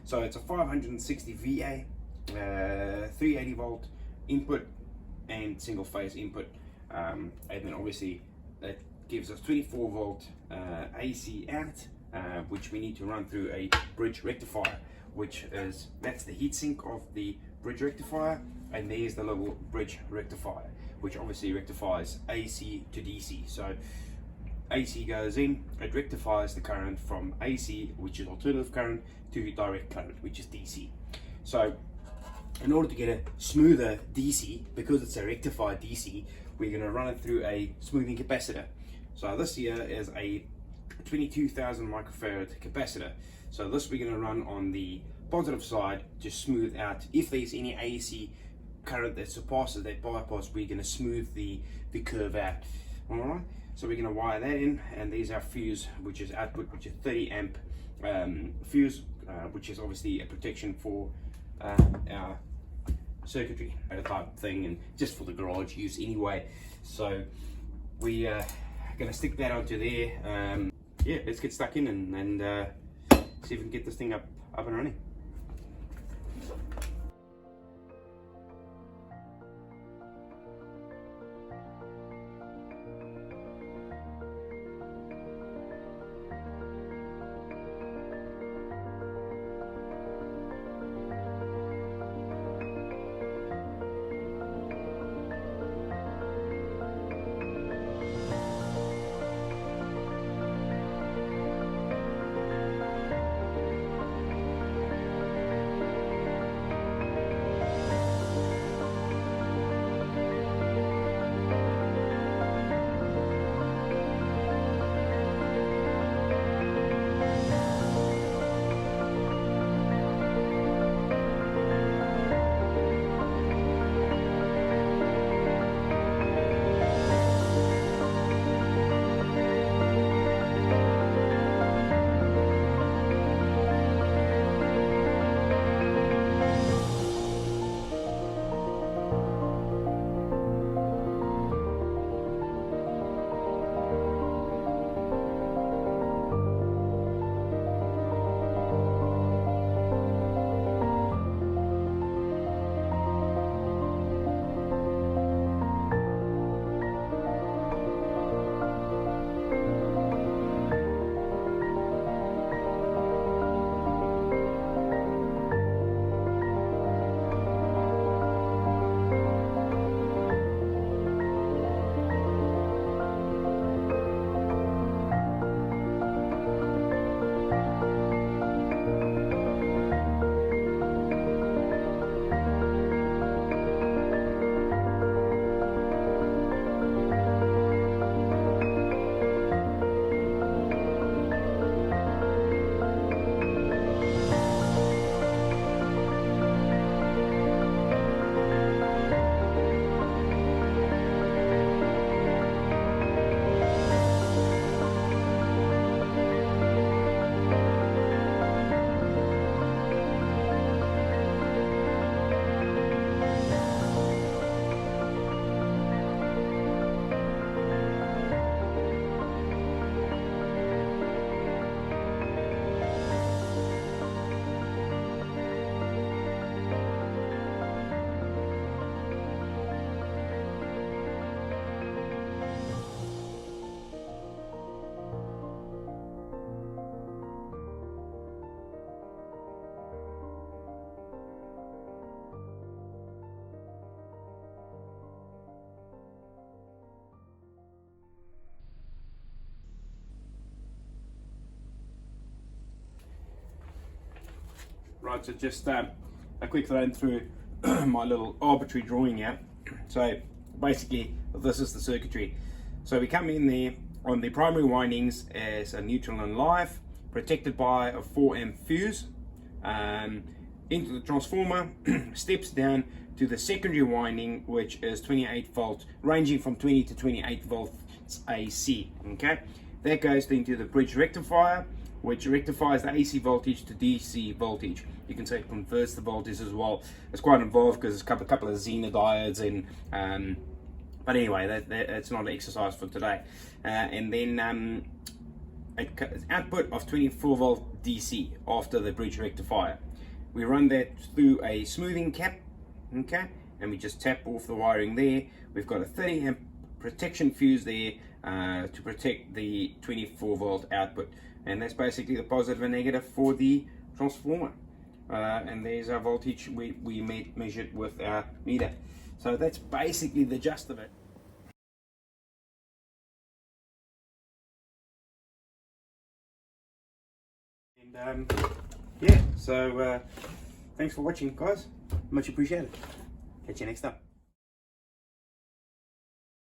So it's a 560 VA, 380 volt input and single phase input, and then obviously that gives us 24 volt AC out, which we need to run through a bridge rectifier, that's the heatsink of the bridge rectifier, and there's the little bridge rectifier, which obviously rectifies AC to DC. So AC goes in, it rectifies the current from AC, which is alternative current, to direct current, which is DC. So in order to get a smoother DC, because it's a rectified DC, we're going to run it through a smoothing capacitor. So this here is a 22,000 microfarad capacitor. So this we're going to run on the positive side to smooth out if there's any AC current that surpasses that bypass. We're going to smooth the curve out. Alright, so we're going to wire that in, and there's our fuse, which is output, which is 30 amp fuse, which is obviously a protection for our circuitry type thing, and just for the garage use anyway. So we are going to stick that onto there. Yeah, let's get stuck in and see if we can get this thing up and running. Right, so just a quick run through my little arbitrary drawing here. So basically this is the circuitry. So we come in there on the primary windings as a neutral and live, protected by a 4 amp fuse, into the transformer, steps down to the secondary winding, which is 28 volts, ranging from 20 to 28 volts AC. Okay, that goes into the bridge rectifier, which rectifies the AC voltage to DC voltage. You can say it converts the voltage as well. It's quite involved because there's a couple of Zener diodes in, but anyway, that's not an exercise for today. And then output of 24 volt DC after the bridge rectifier. we run that through a smoothing cap, okay, and we just tap off the wiring there. We've got a 30 amp protection fuse there to protect the 24 volt output, and that's basically the positive and negative for the transformer. And there's our voltage we measured with our meter. So that's basically the gist of it. And yeah, so thanks for watching, guys. Much appreciated. Catch you next time.